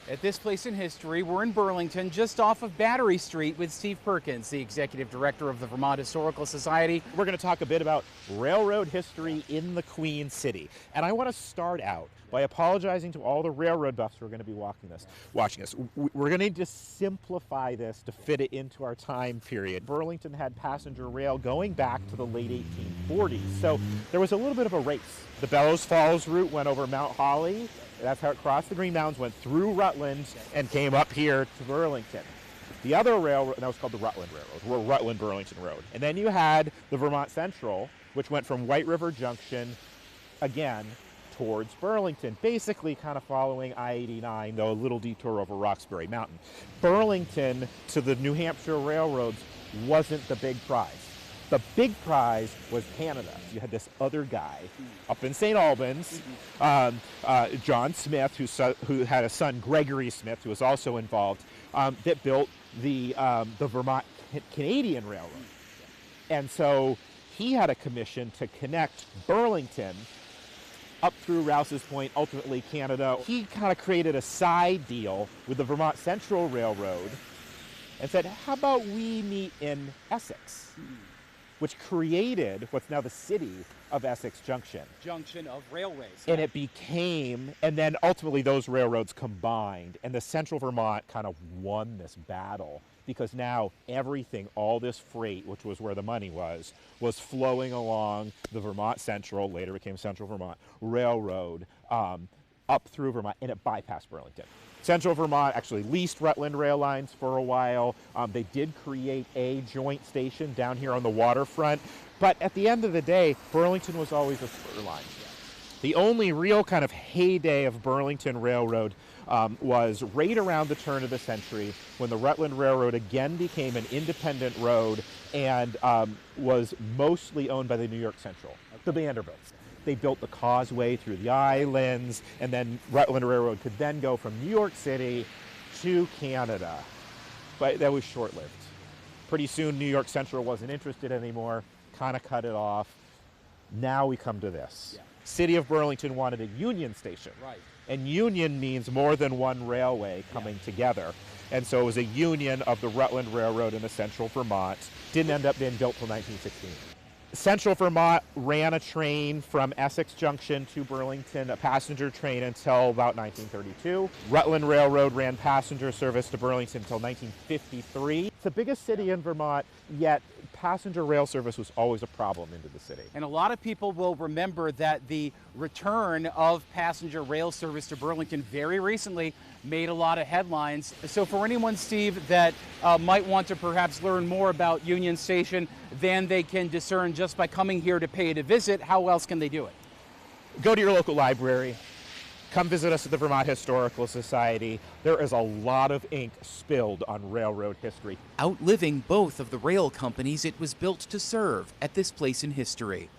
At this place in history, we're in Burlington, just off of Battery Street with Steve Perkins, the executive director of the Vermont Historical Society. We're going to talk a bit about railroad history in the Queen City. And I want to start out by apologizing to all the railroad buffs who are going to be watching this. We're going to need to simplify this to fit it into our time period. Burlington had passenger rail going back to the late 1840s. So there was a little bit of a race. The Bellows Falls route went over Mount Holly. That's how it crossed the Green Mountains, went through Rutland, and came up here to Burlington. The other railroad, that was called the Rutland Railroad, or Rutland-Burlington Road. And then you had the Vermont Central, which went from White River Junction, again, towards Burlington, basically kind of following I-89, though a little detour over Roxbury Mountain. Burlington to the New Hampshire railroads wasn't the big prize. The big prize was Canada. You had this other guy up in St. Albans, John Smith, who had a son, Gregory Smith, who was also involved, that built the Vermont Canadian Railroad. And so he had a commission to connect Burlington up through Rouse's Point, ultimately Canada. He kind of created a side deal with the Vermont Central Railroad and said, how about we meet in Essex? Which created what's now the city of Essex Junction. Junction of railways. And it became, and then ultimately those railroads combined, and the Central Vermont kind of won this battle because now everything, all this freight, which was where the money was flowing along the Vermont Central, later became Central Vermont, Railroad, up through Vermont, and it bypassed Burlington. Central Vermont actually leased Rutland rail lines for a while. They did create a joint station down here on the waterfront. But at the end of the day, Burlington was always a spur line. The only real kind of heyday of Burlington Railroad was right around the turn of the century when the Rutland Railroad again became an independent road and was mostly owned by the New York Central, the Vanderbilts. They built the causeway through the islands, and then Rutland Railroad could then go from New York City to Canada. But that was short-lived. Pretty soon, New York Central wasn't interested anymore, kind of cut it off. Now we come to this. Yeah. City of Burlington wanted a Union Station. Right. And Union means more than one railway coming together. And so it was a union of the Rutland Railroad and the Central Vermont. Didn't end up being built till 1916. Central Vermont ran a train from Essex Junction to Burlington, a passenger train, until about 1932. Rutland Railroad ran passenger service to Burlington until 1953. It's the biggest city in Vermont, yet passenger rail service was always a problem into the city. And a lot of people will remember that the return of passenger rail service to Burlington very recently made a lot of headlines. So for anyone, Steve, that might want to perhaps learn more about Union Station than they can discern just by coming here to pay it a visit, how else can they do it? Go to your local library. Come visit us at the Vermont Historical Society. There is a lot of ink spilled on railroad history. Outliving both of the rail companies it was built to serve at this place in history.